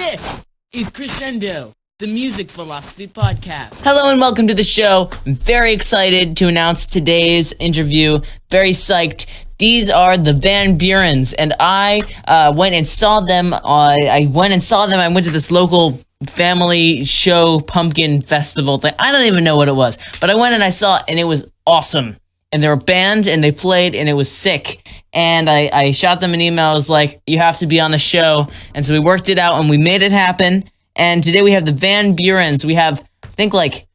This is Crescendo, the music philosophy podcast. Hello and welcome to the show. I'm very excited to announce today's interview. Very psyched. These are the Van Burens, and I went and saw them. I went to this local family show pumpkin festival thing. I don't even know what it was, but I went and I saw it, and it was awesome. And they were a band, and they played, and it was sick. And I shot them an email. I was like, you have to be on the show. And so we worked it out, and we made it happen. And today we have the Van Burens. We have, I think, like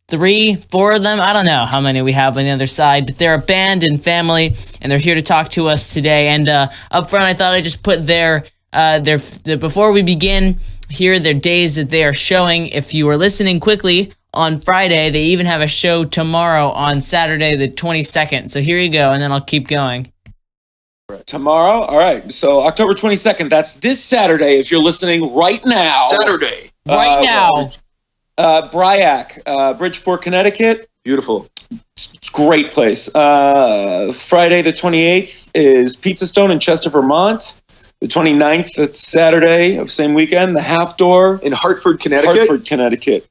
3-4 of them. I don't know how many we have on the other side. But they're a band and family, and they're here to talk to us today. And up front, I thought I'd just put their before we begin, here are their days that they are showing. If you are listening quickly, on Friday, they even have a show tomorrow on Saturday the 22nd. So here you go, and then I'll keep going. Tomorrow? All right. So October 22nd, that's this Saturday if you're listening right now. Saturday. Right now. Bryac, Bridgeport, Connecticut. Beautiful. It's a great place. Friday the 28th is Pizza Stone in Chester, Vermont. The 29th, that's Saturday of same weekend, the Half Door. In Hartford, Connecticut.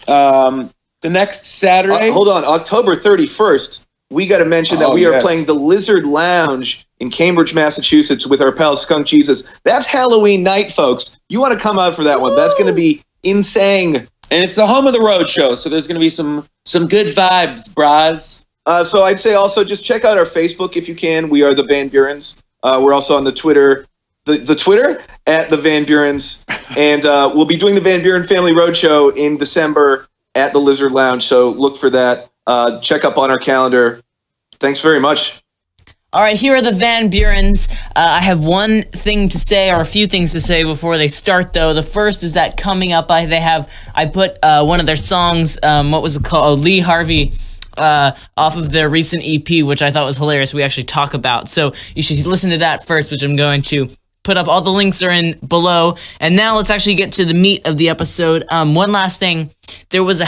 The next Saturday. Hold on. October 31st, we got to mention that we are playing the Lizard Lounge in Cambridge, Massachusetts with our pal Skunk Jesus. That's Halloween night, folks. You want to come out for that one. That's going to be insane. And it's the home of the road show, so there's going to be some good vibes, bras. So I'd say also just check out our Facebook if you can. We are the Van Burens. We're also on the Twitter, the Twitter at the Van Burens. And we'll be doing the Van Buren Family Roadshow in December at the Lizard Lounge. So look for that. Check up on our calendar. Thanks very much. All right, here are the Van Burens. I have one thing to say, or a few things to say before they start, though. The first is that coming up, I put one of their songs, what was it called? Lee Harvey, off of their recent EP, which I thought was hilarious. We actually talk about. So you should listen to that first, which I'm going to put up. All the links are in below. And now let's actually get to the meat of the episode. One last thing. There was a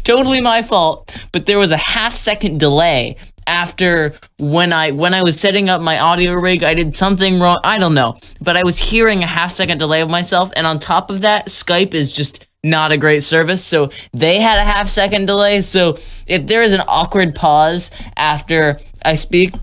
totally my fault, but there was a half-second delay after when I was setting up my audio rig. I did something wrong. I don't know, but I was hearing a half-second delay of myself, and on top of that, Skype is just not a great service, so they had a half-second delay. So if there is an awkward pause after I speak,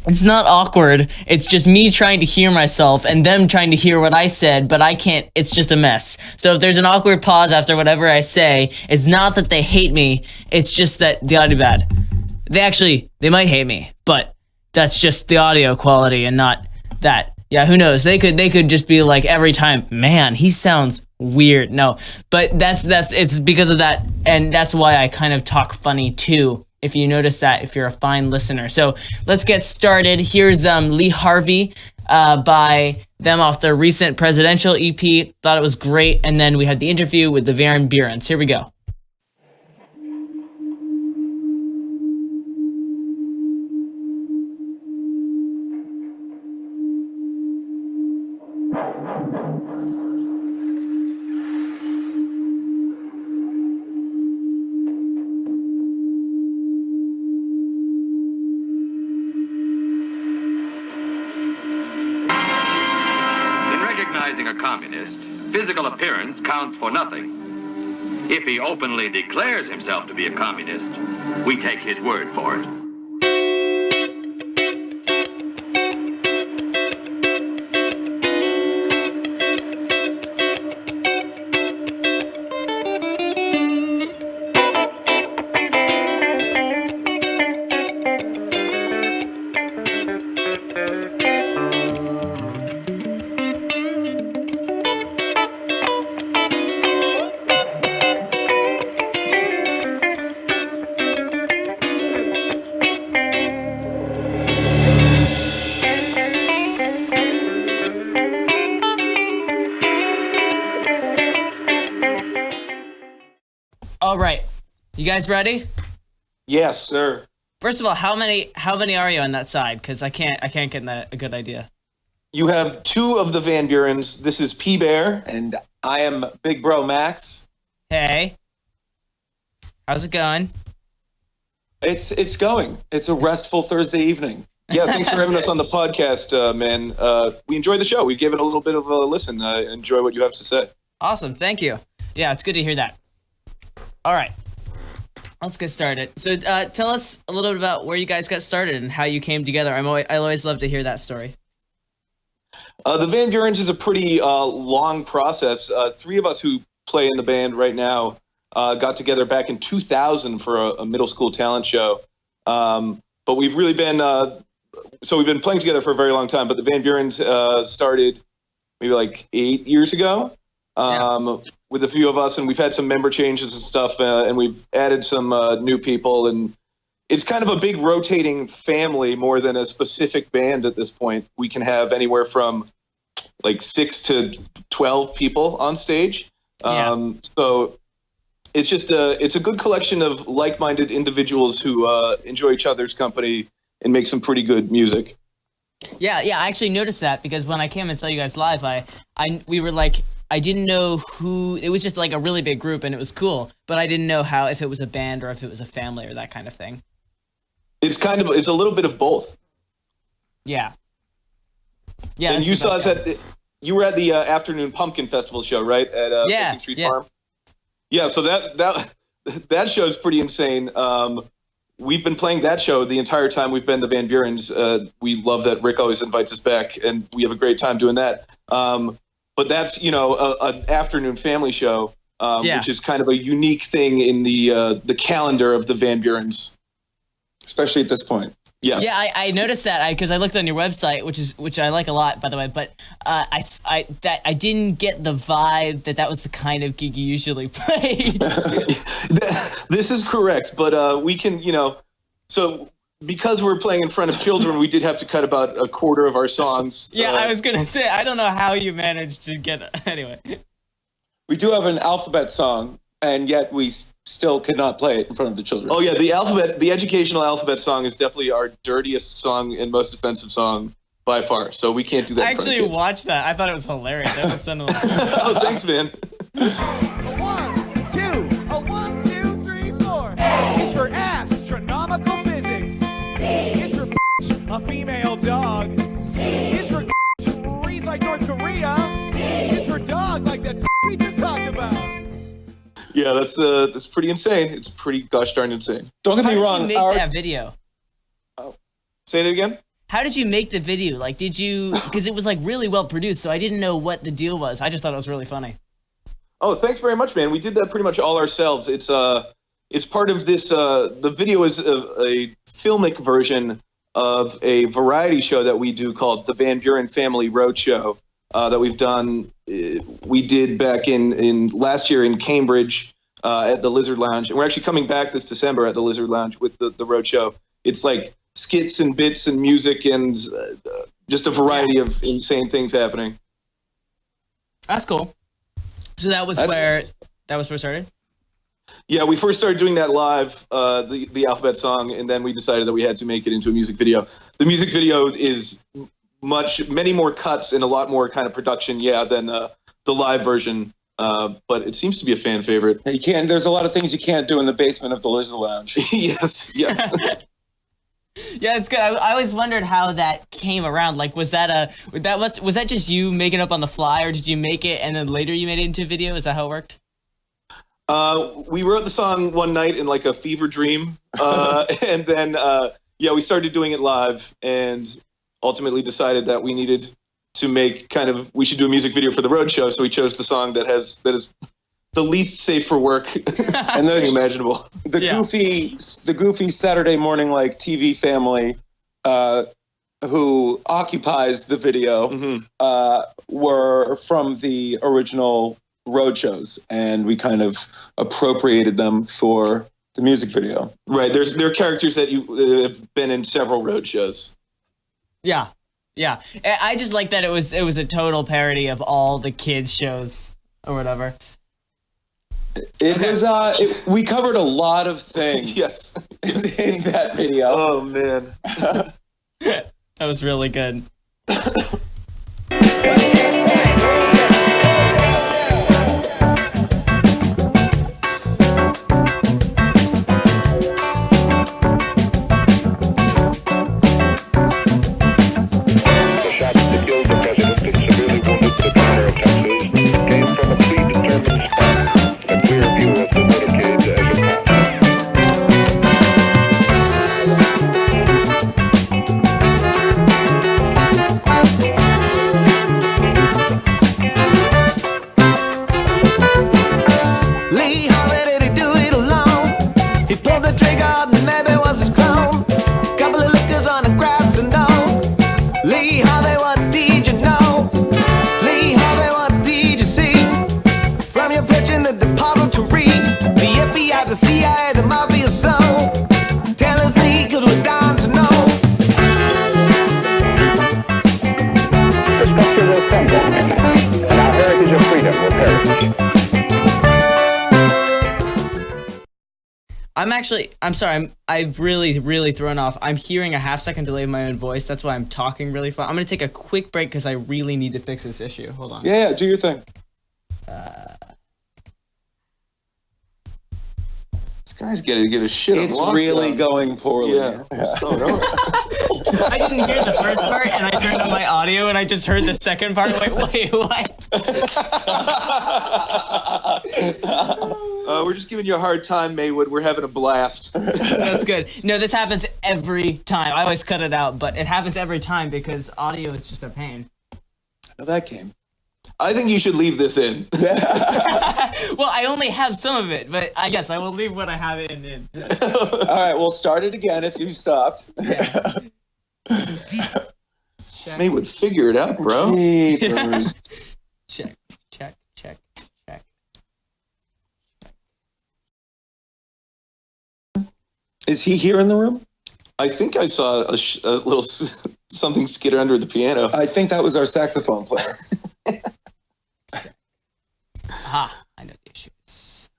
it's not awkward. It's just me trying to hear myself and them trying to hear what I said, but I can't. It's just a mess. So if there's an awkward pause after whatever I say, it's not that they hate me. It's just that the audio bad. They might hate me, but that's just the audio quality and not that. Yeah, who knows? They could just be like every time, man, he sounds weird. No, but it's because of that, and that's why I kind of talk funny too. If you notice that, if you're a fine listener. So let's get started. Here's Lee Harvey by them off their recent presidential EP. Thought it was great. And then we had the interview with the Van Burens. Here we go. Recognizing a communist, physical appearance counts for nothing. If he openly declares himself to be a communist, we take his word for it. All right, you guys ready? Yes, sir. First of all, how many are you on that side? Because I can't get a good idea. You have two of the Van Burens. This is P Bear, And I am Big Bro Max. Hey, how's it going? It's going. It's a restful Thursday evening. Yeah, thanks for having us on the podcast, man. We enjoyed the show. We gave it a little bit of a listen. I enjoy what you have to say. Awesome. Thank you. Yeah, it's good to hear that. All right. Let's get started. So tell us a little bit about where you guys got started and how you came together. I always love to hear that story. The Van Burens is a pretty long process. Three of us who play in the band right now got together back in 2000 for a middle school talent show. But we've really been we've been playing together for a very long time. But the Van Burens started maybe like 8 years ago. With a few of us, and we've had some member changes and stuff, and we've added some new people, and it's kind of a big rotating family more than a specific band at this point. We can have anywhere from like 6 to 12 people on stage. So it's just it's a good collection of like-minded individuals who enjoy each other's company and make some pretty good music. Yeah, I actually noticed that because when I came and saw you guys live, we were like, I didn't know who. It was just like a really big group, and it was cool. But I didn't know if it was a band or if it was a family or that kind of thing. It's a little bit of both. Yeah. And you saw us you were at the Afternoon Pumpkin Festival show, right? At 50th Street Farm. Yeah. So that show is pretty insane. We've been playing that show the entire time we've been the Van Burens. We love that Rick always invites us back, and we have a great time doing that. But that's, an afternoon family show, which is kind of a unique thing in the calendar of the Van Burens, especially at this point. Yes. Yeah, I noticed that because I looked on your website, which I like a lot, by the way. But I didn't get the vibe that was the kind of gig you usually played. This is correct, but we can, so. Because we're playing in front of children, we did have to cut about a quarter of our songs. Yeah, I was going to say, I don't know how you managed to get... Anyway. We do have an alphabet song, and yet we still cannot play it in front of the children. Oh, yeah, the educational alphabet song is definitely our dirtiest song and most offensive song by far, so we can't do that. I actually watched that. I thought it was hilarious. That was so Oh, thanks, man. 1, 2, 3, 4. It's for astronomical physics. It's for a female dog. It's for who reads like North Korea. It's for dog like that we just talked about. Yeah, that's pretty insane. It's pretty gosh darn insane. Don't get me wrong. How did you make that video? Say it again. How did you make the video? Like, did you? Because it was like really well produced, so I didn't know what the deal was. I just thought it was really funny. Oh, thanks very much, man. We did that pretty much all ourselves. It's part of this. The video is a filmic version of a variety show that we do called the Van Buren Family Roadshow that we've done. We did back in last year in Cambridge at the Lizard Lounge, and we're actually coming back this December at the Lizard Lounge with the Roadshow. It's like skits and bits and music and just a variety of insane things happening. That's cool. So that was where it started? Yeah, we first started doing that live, the alphabet song, and then we decided that we had to make it into a music video. The music video is many more cuts and a lot more kind of production, than the live version. But it seems to be a fan favorite. There's a lot of things you can't do in the basement of the Lizard Lounge. Yes. Yeah, it's good. I always wondered how that came around. Like, was that just you making it up on the fly, or did you make it and then later you made it into a video? Is that how it worked? We wrote the song one night in like a fever dream, and then we started doing it live, and ultimately decided that we needed to we should do a music video for the road show. So we chose the song that is the least safe for work and then imaginable. The goofy Saturday morning like TV family who occupies the video were from the original road shows, and we kind of appropriated them for the music video. Right. There are characters that you have been in several road shows. Yeah. I just like that it was a total parody of all the kids shows or whatever. It was. We covered a lot of things. Yes. in that video. Oh man, that was really good. I'm sorry. I've really thrown off. I'm hearing a half-second delay of my own voice. That's why I'm talking really fast. I'm going to take a quick break because I really need to fix this issue. Hold on. Yeah, do your thing. This guy's got to get his shit. It's really going poorly. Yeah. I didn't hear the first part, and I turned on my audio, and I just heard the second part. Like, wait, what? We're just giving you a hard time, Maywood. We're having a blast. That's good. No, this happens every time. I always cut it out, but it happens every time because audio is just a pain. Now that came. I think you should leave this in. Well, I only have some of it, but I guess I will leave what I have in. All right, we'll start it again if you stopped. Yeah. Maywood, figure it out, bro. Jeepers. Check. Is he here in the room? I think I saw a little something skitter under the piano. I think that was our saxophone player. Aha, I know the issues.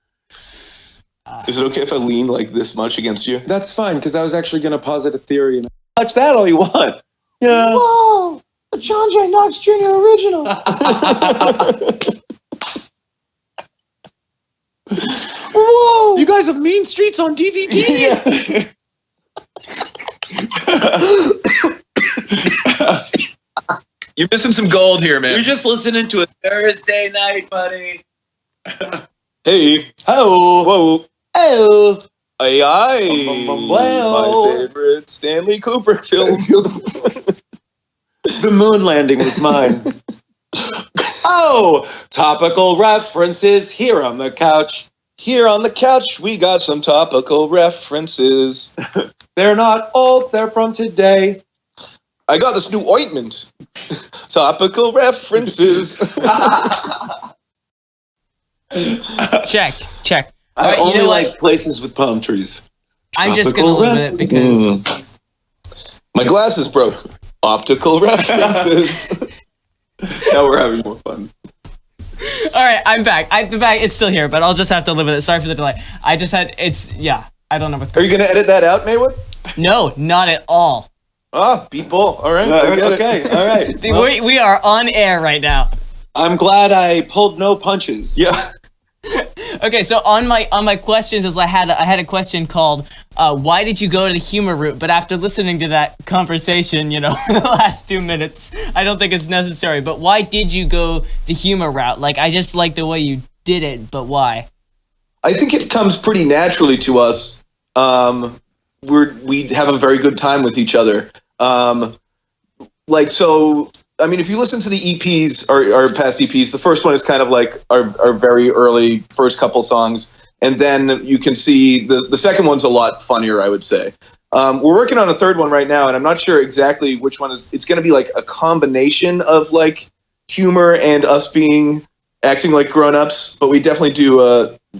Is it okay if I lean like this much against you? That's fine, because I was actually going to posit a theory. And touch that all you want. Yeah. Whoa! A John J. Knox Jr. original. Whoa! You guys have Mean Streets on DVD? You're missing some gold here, man. You're just listening to a Thursday night, buddy. Hey. Oh. Whoa. Oh. Aye, aye. My favorite Stanley Kubrick film. The moon landing was mine. Oh, topical references here on the couch. Here on the couch, we got some topical references. They're not old, they're from today. I got this new ointment. Topical references. Check. I Alright, only you know like what? places with palm trees. I'm just gonna Tropical leave it because My glasses broke. Optical references. Now we're having more fun. all right, I'm back. The bag it's still here, but I'll just have to live with it. Sorry for the delay. I don't know what's Are going you going to edit that out, Maywood? on. No, not at all. Ah, people. All right. I get it. Okay, all right. Well, We are on air right now. I'm glad I pulled no punches. Yeah. Okay, so on my questions is I had a question called why did you go to the humor route? But after listening to that conversation, the last 2 minutes, I don't think it's necessary. But why did you go the humor route? Like, I just like the way you did it, but why? I think it comes pretty naturally to us. We have a very good time with each other. If you listen to the EPs, our past EPs, the first one is kind of like our very early first couple songs. And then you can see the second one's a lot funnier, I would say. We're working on a third one right now, and I'm not sure exactly which one is. It's going to be like a combination of like humor and us acting like grown-ups, but we definitely do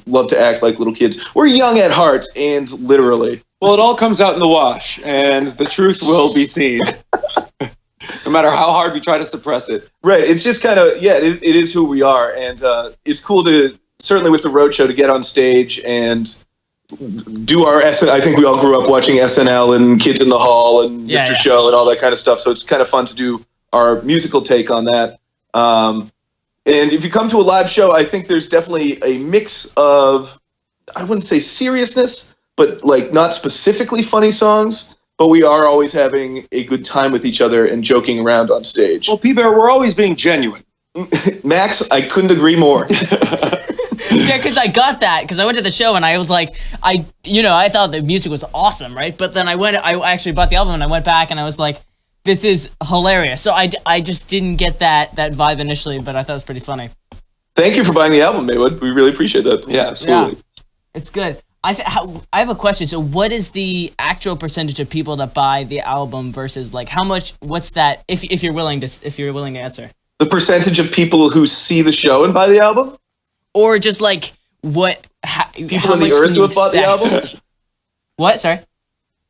love to act like little kids. We're young at heart and literally. Well, it all comes out in the wash, and the truth will be seen. No matter how hard we try to suppress it. Right. It's just kind of, it is who we are. And it's cool to, certainly with the roadshow, to get on stage and do our I think we all grew up watching SNL and Kids in the Hall and Mr. Show and all that kind of stuff. So it's kind of fun to do our musical take on that. And if you come to a live show, I think there's definitely a mix of, I wouldn't say seriousness, but like not specifically funny songs. But we are always having a good time with each other and joking around on stage. Well, P-Bear, we're always being genuine. Max, I couldn't agree more. Yeah, because I got that, because I went to the show and I was like, I thought the music was awesome, right? But then I actually bought the album and I went back and I was like, this is hilarious. So I just didn't get that vibe initially, but I thought it was pretty funny. Thank you for buying the album, Maywood. We really appreciate that. Yeah, absolutely. Yeah, it's good. I have a question. So what is the actual percentage of people that buy the album versus like how much, what's that, if you're willing to answer? The percentage of people who see the show and buy the album? Or just like what, people on the earth who have bought the album? What? Sorry?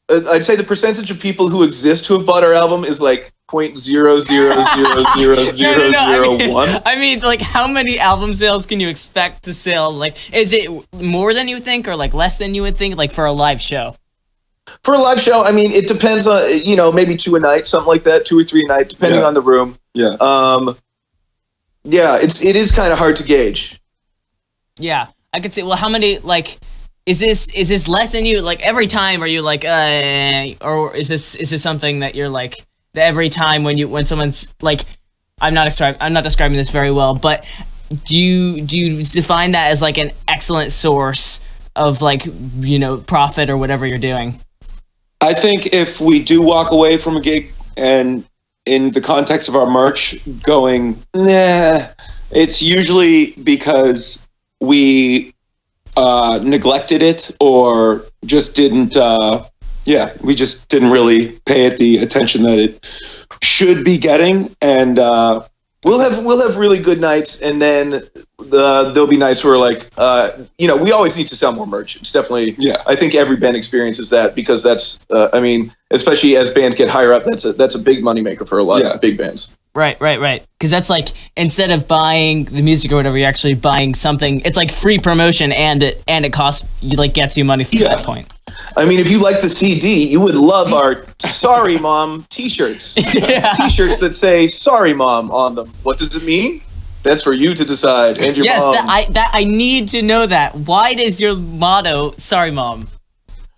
I'd say the percentage of people who exist who have bought our album is like 0.0000001. I mean, like, how many album sales can you expect to sell? Like, is it more than you would think, or like less than you would think, like for a live show? For a live show, I mean, it depends on, maybe 2 a night, something like that, 2 or 3 a night, depending on the room. Yeah. It is kind of hard to gauge. Yeah, I could say. Well, how many? Like, is this less than you? Like every time, are you like, or is this something that you're like that every time when someone's like, I'm not describing this very well, but do you define that as like an excellent source of like profit or whatever you're doing? I think if we do walk away from a gig and in the context of our merch going, nah, it's usually because we neglected it or just didn't, we just didn't really pay it the attention that it should be getting. And we'll have really good nights, and then there'll be nights where like we always need to sell more merch. It's definitely I think every band experiences that, because that's especially as bands get higher up, that's a big moneymaker for a lot of big bands. Right. Because that's like, instead of buying the music or whatever, you're actually buying something. It's like free promotion, and it costs you, like, gets you money from that point. I mean, if you like the CD, you would love our "Sorry Mom" T-shirts. T-shirts that say "Sorry Mom" on them. What does it mean? That's for you to decide. And your mom. I need to know that. Why is your motto "Sorry Mom"?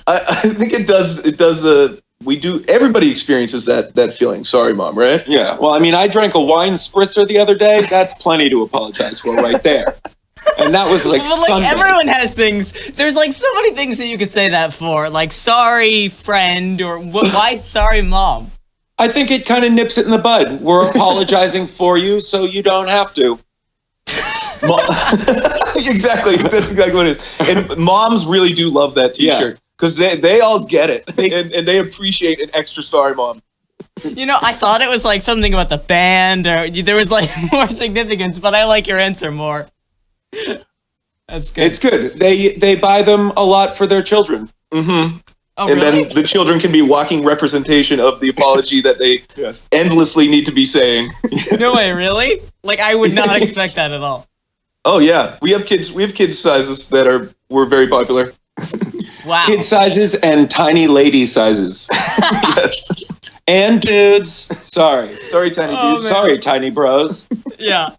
I think it does. It does. We do. Everybody experiences that feeling. Sorry, Mom. Right? Yeah. Well, I mean, I drank a wine spritzer the other day. That's plenty to apologize for, right there. And that was like Sunday. Everyone has things. There's like so many things that you could say that for, like "sorry, friend," or why "sorry, Mom." I think it kind of nips it in the bud. We're apologizing for you, so you don't have to. Exactly. That's exactly what it is. And moms really do love that T-shirt. Because they all get it, and they appreciate an extra "Sorry, Mom." I thought it was like something about the band, or there was like more significance, but I like your answer more. That's good. It's good. They buy them a lot for their children. Mm-hmm. Oh, and really? then the children can be walking representation of the apology that they endlessly need to be saying. No way, really? Like, I would not expect that at all. Oh yeah, we have kids sizes that were very popular. Wow. Kid sizes and tiny lady sizes. Yes. And dudes. Sorry, tiny dudes. Man. Sorry, tiny bros. Yeah.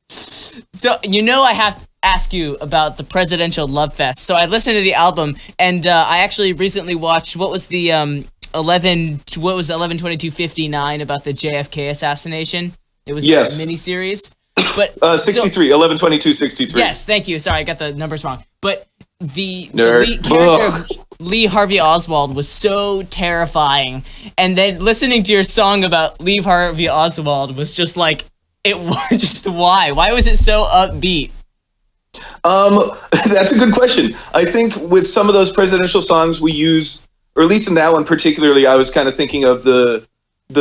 So, I have to ask you about the Presidential Love Fest. So I listened to the album, and I actually recently watched, what was the 11/22/59 about the JFK assassination? It was a miniseries. But 63, 11/22/63. Yes, thank you. Sorry, I got the numbers wrong. But the lead character Lee Harvey Oswald was so terrifying, and then listening to your song about Lee Harvey Oswald was just like, it was just why was it so upbeat? That's a good question. I think with some of those presidential songs we use, or at least in that one particularly, I was kind of thinking of the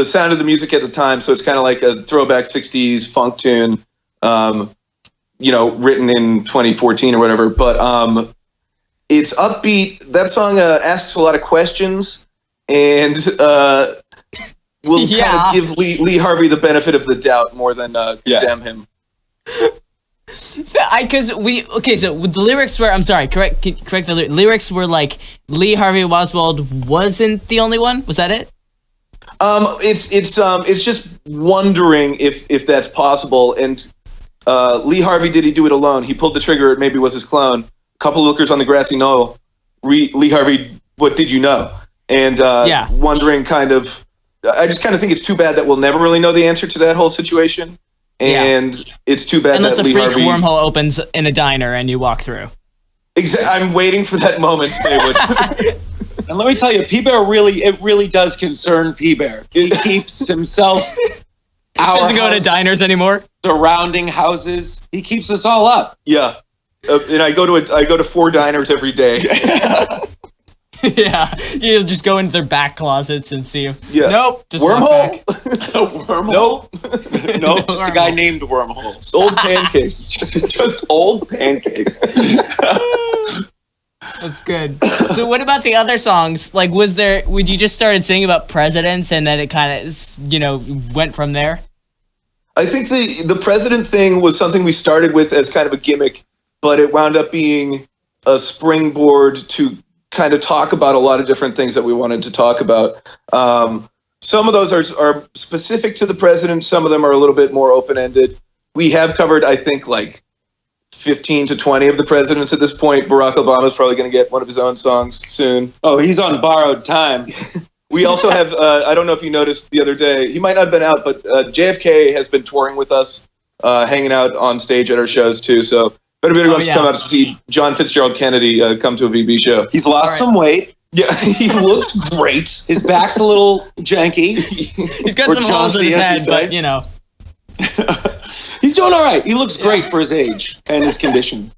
sound of the music at the time, so it's kind of like a throwback 60s funk tune, written in 2014 or whatever, but it's upbeat. That song asks a lot of questions, and will kind of give Lee Harvey the benefit of the doubt more than condemn him. So the lyrics were, I'm sorry, correct the lyrics were like, Lee Harvey Oswald wasn't the only one? Was that it? It's just wondering if that's possible. And Lee Harvey, did he do it alone? He pulled the trigger. It maybe was his clone. Couple lookers on the grassy knoll. Lee Harvey, what did you know? And wondering kind of. I just kind of think it's too bad that we'll never really know the answer to that whole situation. And it's too bad unless that Lee Harvey. Unless a freak wormhole opens in a diner and you walk through. I'm waiting for that moment, Maywood. And let me tell you, P-Bear really does concern P-Bear. He keeps himself out. Doesn't go to diners anymore. Surrounding houses. He keeps us all up. Yeah. And I go to 4 diners every day. Yeah. You'll just go into their back closets and see if nope. Just Wormhole? Wormhole? Nope. Nope. Just a guy named Wormhole. Old pancakes. just old pancakes. That's good. So what about the other songs? Like, would you just started singing about presidents and then it kind of, went from there? I think the president thing was something we started with as kind of a gimmick, but it wound up being a springboard to kind of talk about a lot of different things that we wanted to talk about. Some of those are specific to the president. Some of them are a little bit more open-ended. We have covered, I think, like 15 to 20 of the presidents at this point. Barack Obama's probably going to get one of his own songs soon. Oh, he's on borrowed time. We also have, I don't know if you noticed the other day, he might not have been out, but JFK has been touring with us, hanging out on stage at our shows too. So if anybody wants to come out to see John Fitzgerald Kennedy come to a VB show. He's lost some weight. Yeah, he looks great. His back's a little janky. He's got some holes in his head, but He's doing all right. He looks great for his age and his condition.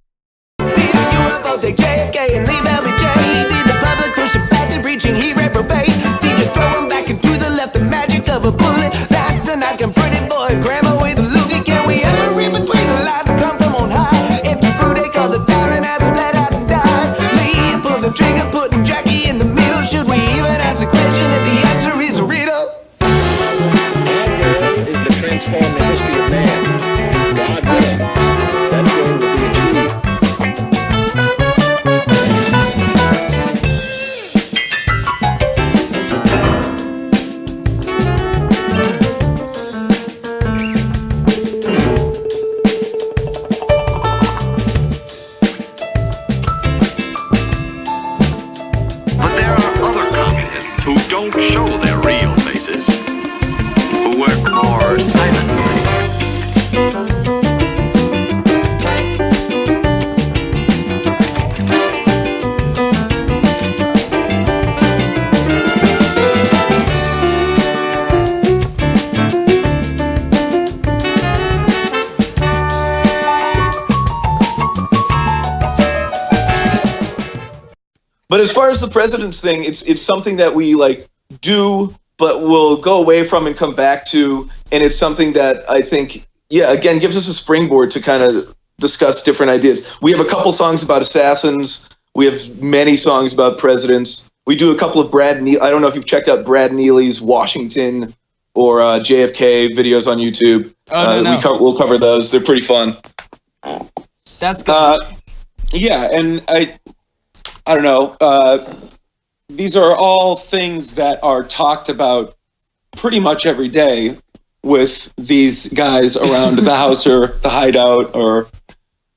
But as far as the president's thing, it's something that we do, but we'll go away from and come back to. And it's something that I think, again, gives us a springboard to kind of discuss different ideas. We have a couple songs about assassins. We have many songs about presidents. We do a couple of Brad Neely. I don't know if you've checked out Brad Neely's Washington or JFK videos on YouTube. No. We'll cover those. They're pretty fun. That's good. And I don't know. These are all things that are talked about pretty much every day with these guys around the house or the hideout. Or,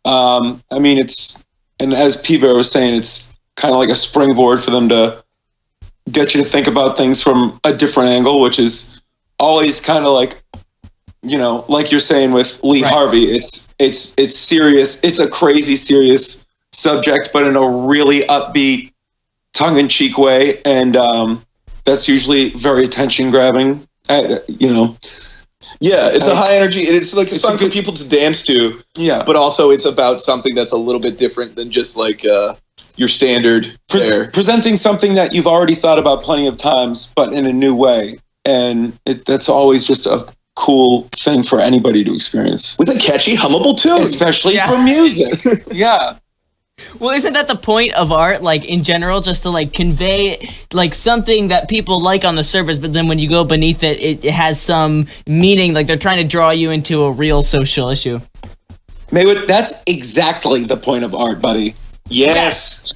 and as P-Bear was saying, it's kind of like a springboard for them to get you to think about things from a different angle, which is always kind of like, like you're saying with Lee Harvey. It's serious. It's a crazy serious subject, but in a really upbeat, tongue-in-cheek way, and that's usually very attention-grabbing. It's a high energy. It's like a song for people to dance to. Yeah, but also it's about something that's a little bit different than just like your standard presenting something that you've already thought about plenty of times, but in a new way, and that's always just a cool thing for anybody to experience with a catchy, hummable tune, especially for music. Yeah. Well, isn't that the point of art, like, in general, just to, like, convey, like, something that people like on the surface, but then when you go beneath it, it has some meaning, like they're trying to draw you into a real social issue. Maywood, that's exactly the point of art, buddy. Yes.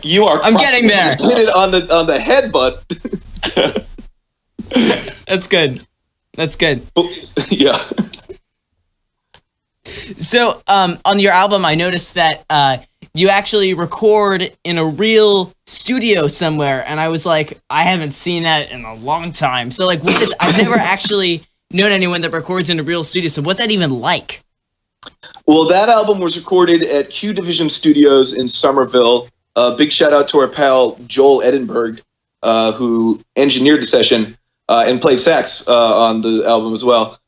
You are. I'm getting there. You hit it on the head, bud. That's good. That's good. Yeah. So, on your album, I noticed that you actually record in a real studio somewhere, and I was like, I haven't seen that in a long time. So, like, I've never actually known anyone that records in a real studio, so what's that even like? Well, that album was recorded at Q Division Studios in Somerville. Big shout out to our pal Joel Edinburgh, who engineered the session and played sax on the album as well.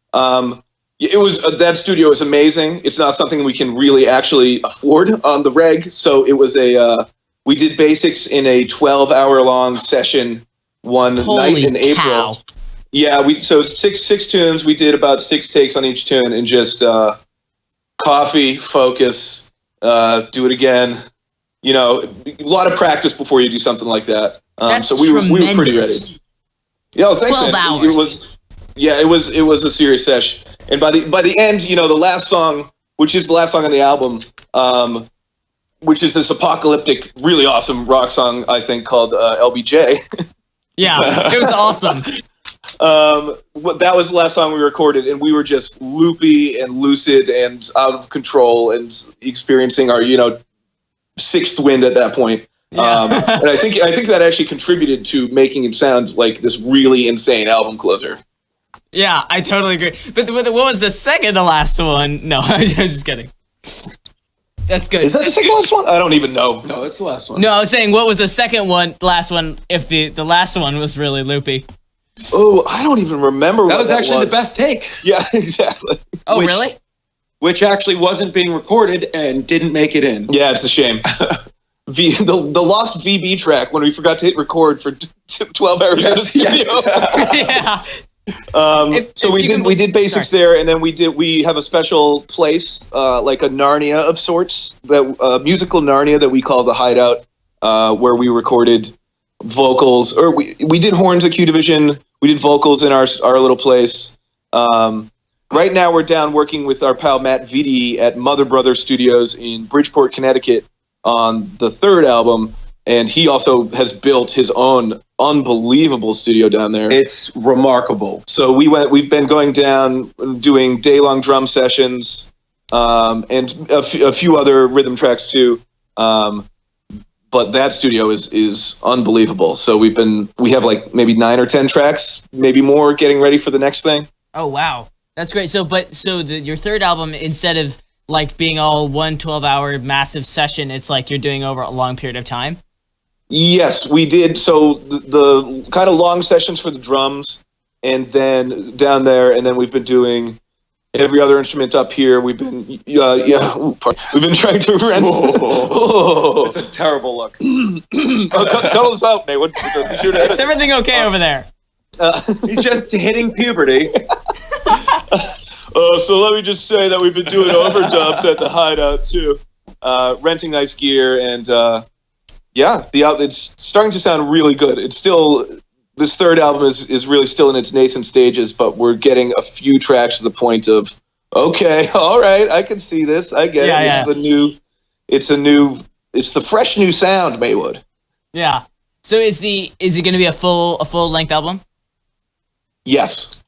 It was that studio is amazing. It's not something we can really actually afford on the reg, so it was we did basics in a 12-hour-long session one night in April. Yeah, so it's six tunes. We did about 6 takes on each tune, and just coffee, focus, do it again, a lot of practice before you do something like that. That's so we were pretty ready. Yeah, thanks, 12 man. hours. It was a serious sesh. And by the end, the last song, which is the last song on the album, which is this apocalyptic, really awesome rock song, I think, called LBJ. Yeah, it was awesome. That was the last song we recorded, and we were just loopy and lucid and out of control and experiencing our, sixth wind at that point. Yeah. And I think that actually contributed to making it sound like this really insane album closer. Yeah, I totally agree. But what was the second to last one? No, I was just kidding. That's good. Is that the second last one? I don't even know. No, it's the last one. No, I was saying, what was the second one, last one, if the last one was really loopy? Oh, I don't even remember. That was actually the best take. Yeah, exactly. Oh, really? Which actually wasn't being recorded and didn't make it in. Yeah, it's a shame. The lost VB track when we forgot to hit record for 12 hours in the studio. Yeah. So we did basics there, and then we have a special place, like a Narnia of sorts, that musical Narnia that we call the Hideout, where we recorded vocals, or we did horns at Q Division, we did vocals in our little place. Right now we're down working with our pal Matt Vitti at Mother Brother Studios in Bridgeport, Connecticut on the third album, and he also has built his own unbelievable studio down there. It's remarkable. So we've been going down doing day-long drum sessions, and a few other rhythm tracks too. But that studio is unbelievable. So we have like maybe 9 or 10 tracks, maybe more, getting ready for the next thing. Oh, wow. That's great. So your third album, instead of like being all 1 12-hour massive session, it's like you're doing over a long period of time? Yes, we did. So the kind of long sessions for the drums, and then down there, and then we've been doing every other instrument up here. We've been we've been trying to rent. It's a terrible look. Cut all this out, Maywood. Be sure to edit. Is everything okay over there? He's just hitting puberty. So let me just say that we've been doing overdubs at the Hideout too, renting nice gear, and it's starting to sound really good. It's still, this third album is really still in its nascent stages, but we're getting a few tracks to the point of, okay, all right, I can see this, I get it. Yeah. It's the fresh new sound, Maywood. Yeah. So is it going to be a full length album? Yes.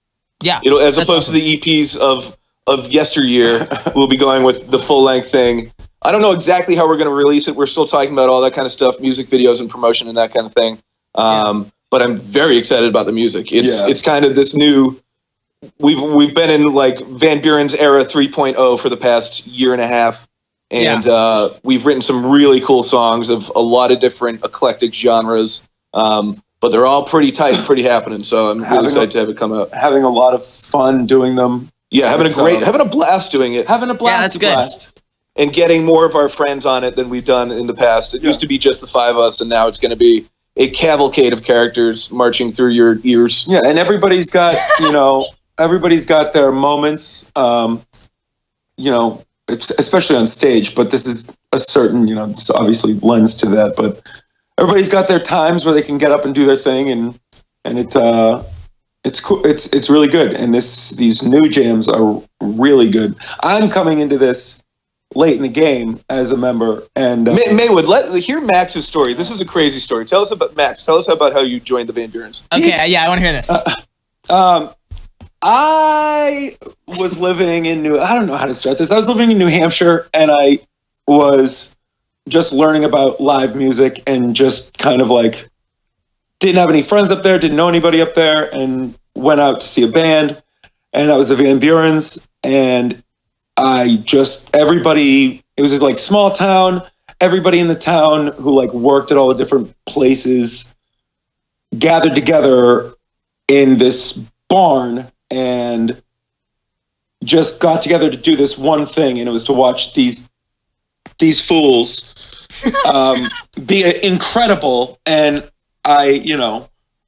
Yeah. As opposed to the EPs of yesteryear, we'll be going with the full length thing. I don't know exactly how we're going to release it. We're still talking about all that kind of stuff, music videos and promotion and that kind of thing. But I'm very excited about the music. It's kind of this new. We've been in like Van Buren's era 3.0 for the past year and a half, and we've written some really cool songs of a lot of different eclectic genres. But they're all pretty tight and pretty happening. So I'm really excited to have it come out. Having a lot of fun doing them. Yeah, having a blast doing it. Having a blast. Yeah, that's good. Blast. And getting more of our friends on it than we've done in the past. It used to be just the 5 of us, and now it's going to be a cavalcade of characters marching through your ears. Yeah, and everybody's got, everybody's got their moments, it's especially on stage, but this is a certain, this obviously lends to that, but everybody's got their times where they can get up and do their thing, and it's cool. It's really good. And these new jams are really good. I'm coming into this late in the game as a member, and Maywood, hear Max's story. This is a crazy story. Tell us about Max. Tell us about how you joined the Van Burens. Okay, I want to hear this. I was living in I don't know how to start this. I was living in New Hampshire, and I was just learning about live music, and just kind of like didn't have any friends up there, didn't know anybody up there, and went out to see a band, and that was the Van Burens, and everybody, it was like small town, everybody in the town who like worked at all the different places gathered together in this barn and just got together to do this one thing. And it was to watch these fools be incredible. And I,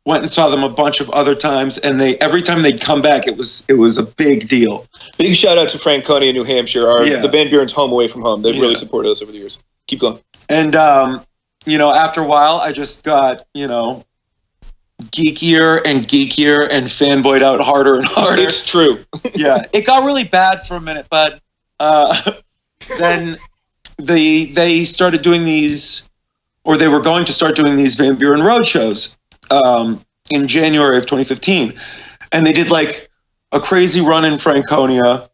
went and saw them a bunch of other times, and every time they'd come back, it was a big deal. Big shout out to Franconia, New Hampshire, the Van Burens home away from home. They've really supported us over the years. Keep going. And, after a while, I just got, geekier and fanboyed out harder and harder. It's true. Yeah. It got really bad for a minute, but then they started doing these, or they were going to start doing these Van Buren road shows in January of 2015. And they did like a crazy run in Franconia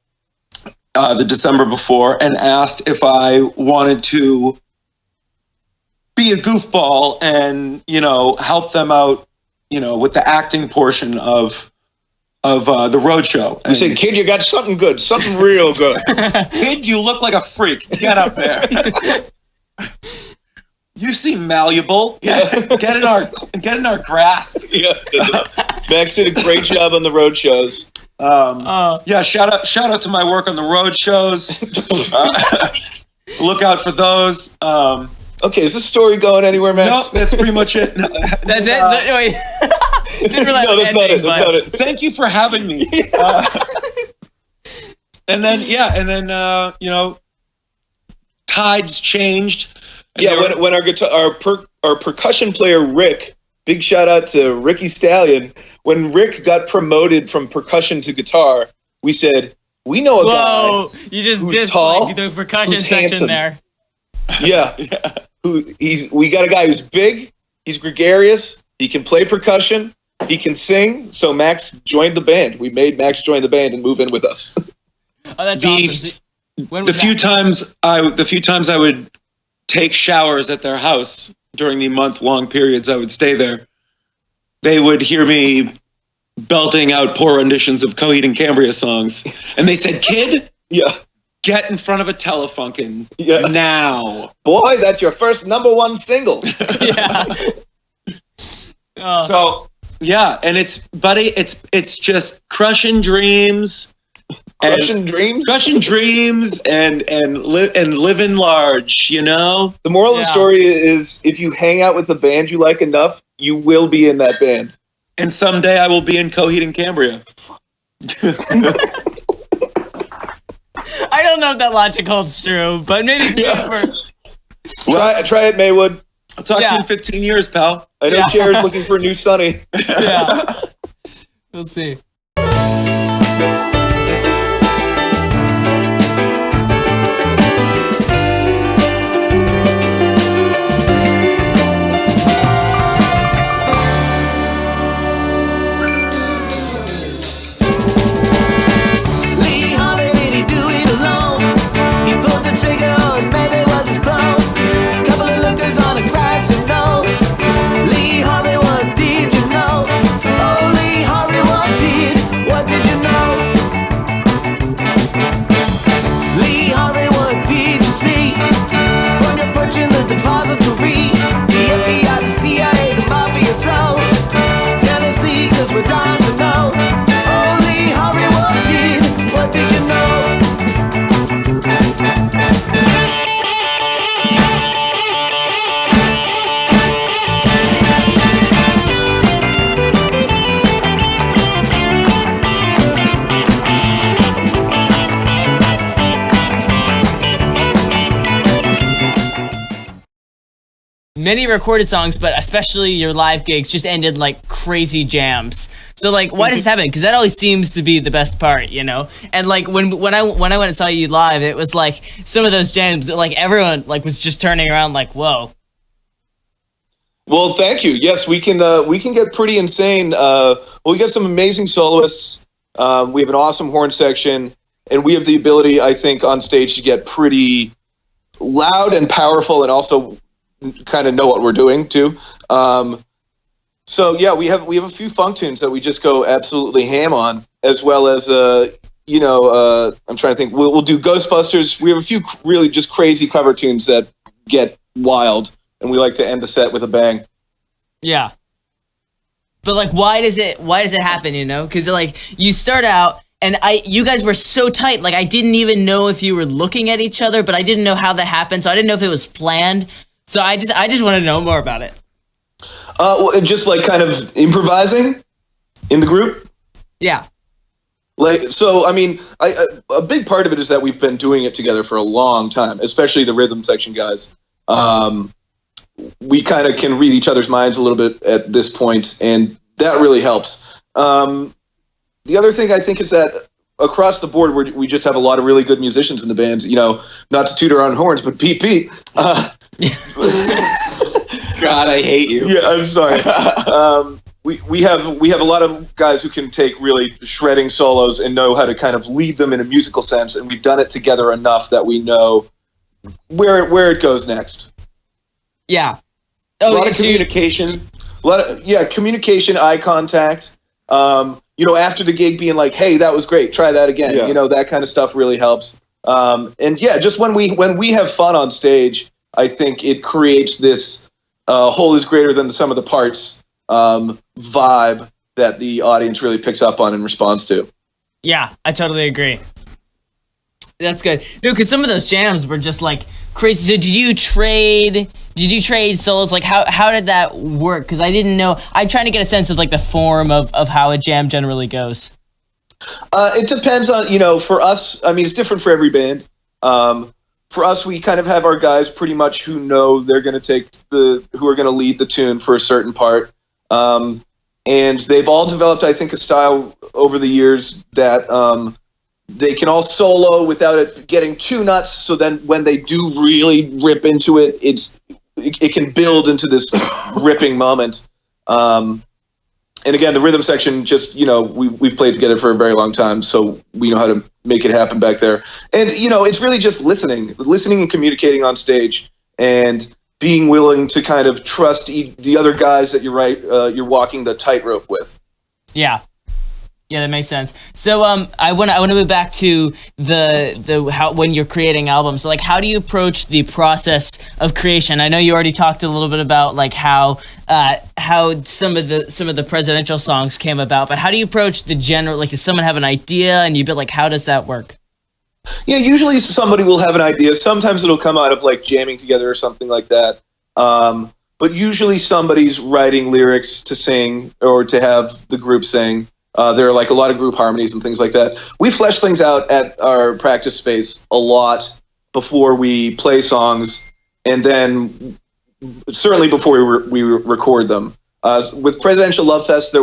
the December before, and asked if I wanted to be a goofball and, help them out, with the acting portion of the road show. You said, kid, you got something good, something real good. Kid, you look like a freak. Get up there. You seem malleable. Get in our grasp. Yeah, Max did a great job on the road shows. Shout out to my work on the road shows. Look out for those. Okay, is this story going anywhere, Max? No, that's pretty much it. No, That's it. Wait. Didn't realize no, that's not it. That's not it. Thank you for having me. And then tides changed. Yeah, when our percussion player Rick, big shout out to Ricky Stallion. When Rick got promoted from percussion to guitar, we said, we know a guy you just who's tall, the percussion who's section handsome. there. Yeah. We got a guy who's big, he's gregarious, he can play percussion, he can sing. So Max joined the band. We made Max join the band and move in with us. Oh, that's awesome. The few times I would take showers at their house during the month-long periods I would stay there, they would hear me belting out poor renditions of Coheed and Cambria songs. And they said, kid, get in front of a Telefunken now. Boy, that's your first #1 single. Yeah. So, and it's just crushing dreams. Crushing dreams and living large, The moral of the story is, if you hang out with the band you like enough, you will be in that band. And someday I will be in Coheed and Cambria. I don't know if that logic holds true, but maybe Try it, Maywood. I'll talk to you in 15 years, pal. I know Cher's looking for a new Sonny. Yeah. We'll see. Many recorded songs, but especially your live gigs, just ended like crazy jams. So like, why does this happen? Because that always seems to be the best part, And like when I went and saw you live, it was like some of those jams, like everyone like was just turning around, like, whoa. Well, thank you. Yes, we can get pretty insane. We got some amazing soloists. We have an awesome horn section, and we have the ability, I think, on stage to get pretty loud and powerful, and also kind of know what we're doing too. So yeah, we have a few funk tunes that we just go absolutely ham on, as well as I'm trying to think. We'll do Ghostbusters. We have a few really just crazy cover tunes that get wild, and we like to end the set with a bang. Yeah. But like, why does it happen? Because like you start out. And you guys were so tight. Like, I didn't even know if you were looking at each other, but I didn't know how that happened. So I didn't know if it was planned. So I just want to know more about it. Just like kind of improvising in the group. Yeah. Like, so, I mean, a big part of it is that we've been doing it together for a long time, especially the rhythm section guys. we kind of can read each other's minds a little bit at this point, and that really helps. The other thing I think is that across the board, we just have a lot of really good musicians in the band. You know, not to toot our own horns, but Pete. God, I hate you. Yeah, I'm sorry. We have a lot of guys who can take really shredding solos and know how to kind of lead them in a musical sense, and we've done it together enough that we know where it goes next. Yeah. A lot of communication. Communication, eye contact. You know, after the gig being like, hey, that was great, try that again. Yeah. You know, that kind of stuff really helps. And yeah, just when we have fun on stage, I think it creates this whole is greater than the sum of the parts vibe that the audience really picks up on and responds to. Yeah, I totally agree. That's good. No, because some of those jams were just like crazy. So did you trade solos? Like how did that work? Because I didn't know. I'm trying to get a sense of like the form of how a jam generally goes. It depends on, you know, for us, I mean, it's different for every band. For us, we kind of have our guys pretty much who know they're going to who are going to lead the tune for a certain part. And they've all developed, I think, a style over the years that they can all solo without it getting too nuts. So then when they do really rip into it, it can build into this ripping moment. And again, the rhythm section, just, you know, we've played together for a very long time, so we know how to make it happen back there. And, you know, it's really just listening and communicating on stage and being willing to kind of trust the other guys that you're walking the tightrope with. Yeah. Yeah, that makes sense. So I want to move back to the how when you're creating albums. So like, how do you approach the process of creation? I know you already talked a little bit about like how some of the presidential songs came about, but how do you approach the general? Like, does someone have an idea and you build, like, how does that work? Yeah, usually somebody will have an idea. Sometimes it'll come out of like jamming together or something like that. But usually somebody's writing lyrics to sing or to have the group sing. There are like a lot of group harmonies and things like that. We flesh things out at our practice space a lot before we play songs, and then certainly before we record them. With Presidential Love Fest,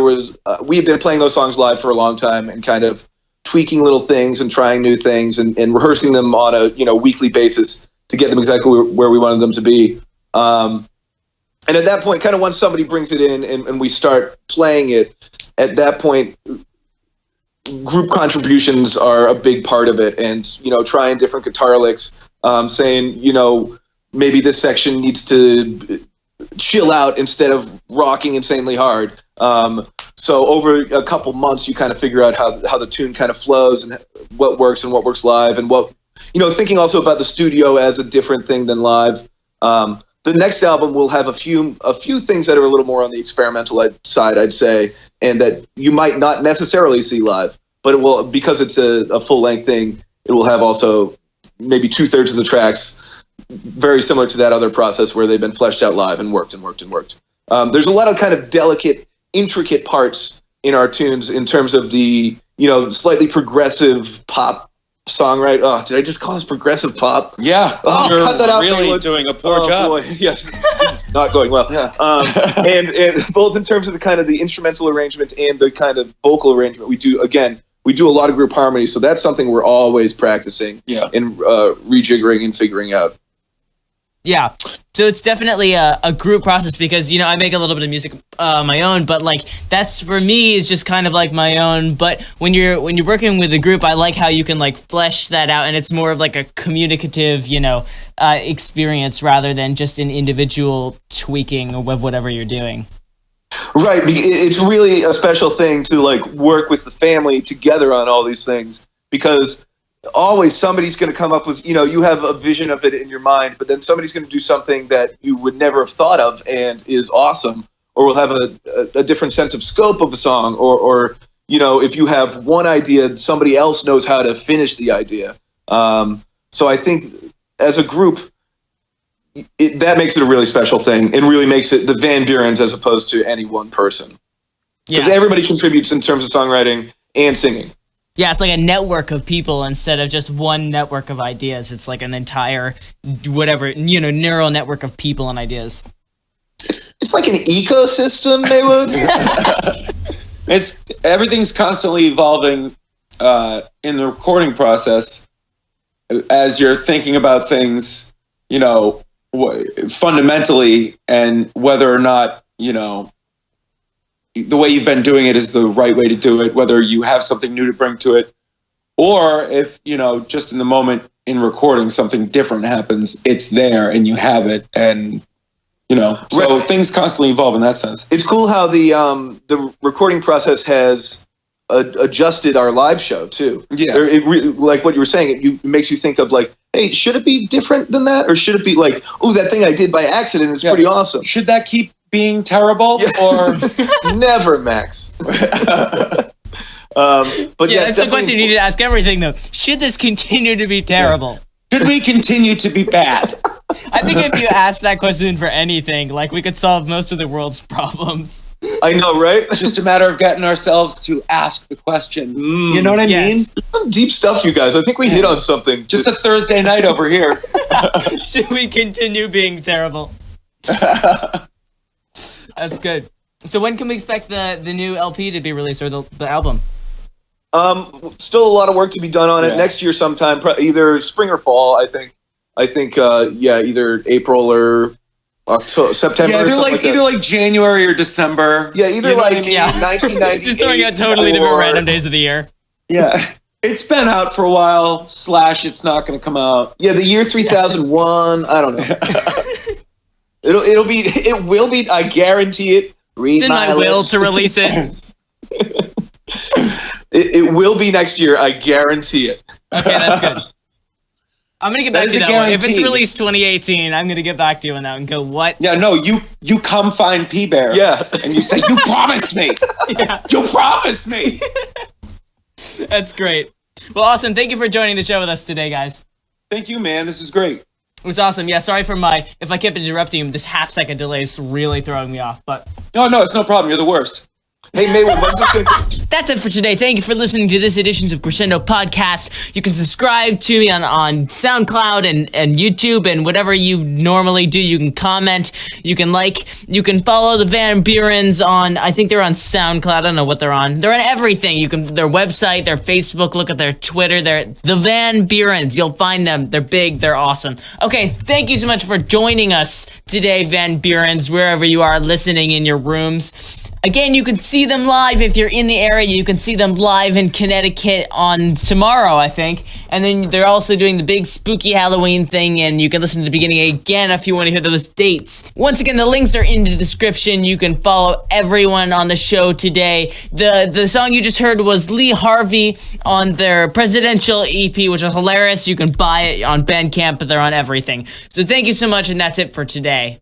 we had been playing those songs live for a long time and kind of tweaking little things and trying new things and rehearsing them on a weekly basis to get them exactly where we wanted them to be. And at that point, kind of once somebody brings it in and we start playing it, at that point, group contributions are a big part of it. And, trying different guitar licks, saying, maybe this section needs to chill out instead of rocking insanely hard. So over a couple months, you kind of figure out how the tune kind of flows and what works live, and what, thinking also about the studio as a different thing than live. The next album will have a few things that are a little more on the experimental side, I'd say, and that you might not necessarily see live, but it will, because it's a full-length thing, it will have also maybe 2/3 of the tracks very similar to that other process where they've been fleshed out live and worked. There's a lot of kind of delicate, intricate parts in our tunes in terms of the, slightly progressive pop songwriter. Oh, did I just call this progressive pop? Yeah. Oh, you're cut that out. really doing a poor job. Boy. Yes, this is not going well. Yeah. And both in terms of the instrumental arrangement and the kind of vocal arrangement, we do a lot of group harmony. So that's something we're always practicing and rejiggering and figuring out. Yeah. So it's definitely a group process because, I make a little bit of music my own, but like that's for me is just kind of like my own. But when you're working with a group, I like how you can like flesh that out, and it's more of like a communicative, experience rather than just an individual tweaking of whatever you're doing. Right. It's really a special thing to like work with the family together on all these things, because always somebody's going to come up with, you have a vision of it in your mind, but then somebody's going to do something that you would never have thought of and is awesome, or will have a different sense of scope of a song, or if you have one idea, somebody else knows how to finish the idea. So I think as a group, that makes it a really special thing and really makes it the Van Burens as opposed to any one person. Because everybody contributes in terms of songwriting and singing. Yeah, it's like a network of people instead of just one network of ideas. It's like an entire, whatever, neural network of people and ideas. It's like an ecosystem, Maywood. Everything's constantly evolving in the recording process as you're thinking about things, fundamentally, and whether or not, the way you've been doing it is the right way to do it, whether you have something new to bring to it, or if, just in the moment in recording, something different happens, it's there and you have it. And, so things constantly evolve in that sense. It's cool how the recording process has adjusted our live show too. Yeah. Like what you were saying, it makes you think of like, hey, should it be different than that? Or should it be like, oh, that thing I did by accident is pretty awesome. Should that keep being terrible or never, Max? But that's the question you need to ask everything though. Should this continue to be terrible? Should we continue to be bad? I think if you ask that question for anything, like we could solve most of the world's problems. I know, right? It's just a matter of getting ourselves to ask the question. You know what I mean? Some deep stuff, you guys. I think we hit on something. Just a Thursday night over here. Should we continue being terrible? That's good. So when can we expect the new LP to be released, or the album? Still a lot of work to be done on it. Next year sometime, either spring or fall, I think. Either April or October, September. Yeah, they're like either like January or December. Yeah, either 1998. Just throwing out totally different random days of the year. Yeah, it's been out for a while. / it's not going to come out. Yeah, the year 3001. I don't know. It will be. I guarantee it. It's in my will to release it. It will be next year. I guarantee it. Okay, that's good. I'm going to get back to that one. If it's released 2018, I'm going to get back to you on that and go, what? Yeah, no, you come find P-Bear. Yeah. And you say, you promised me. Yeah. You promised me. That's great. Well, awesome. Thank you for joining the show with us today, guys. Thank you, man. This is great. It was awesome. Yeah, sorry for if I kept interrupting you, this half-second delay is really throwing me off, but... No, it's no problem. You're the worst. Hey, Maywood, when's this going to... That's it for today. Thank you for listening to this edition of Crescendo Podcast. You can subscribe to me on SoundCloud and YouTube and whatever you normally do. You can comment. You can You can follow the Van Burens on... I think they're on SoundCloud. I don't know what they're on. They're on everything. You can... Their website, their Facebook. Look at their Twitter. They're the Van Burens. You'll find them. They're big. They're awesome. Okay, thank you so much for joining us today, Van Burens, wherever you are listening in your rooms. Again, you can see them live if you're in the area. You can see them live in Connecticut on tomorrow, I think. And then they're also doing the big spooky Halloween thing, and you can listen to the beginning again if you want to hear those dates. Once again, the links are in the description. You can follow everyone on the show today. The song you just heard was Lee Harvey on their Presidential EP, which is hilarious. You can buy it on Bandcamp, but they're on everything. So thank you so much, and that's it for today.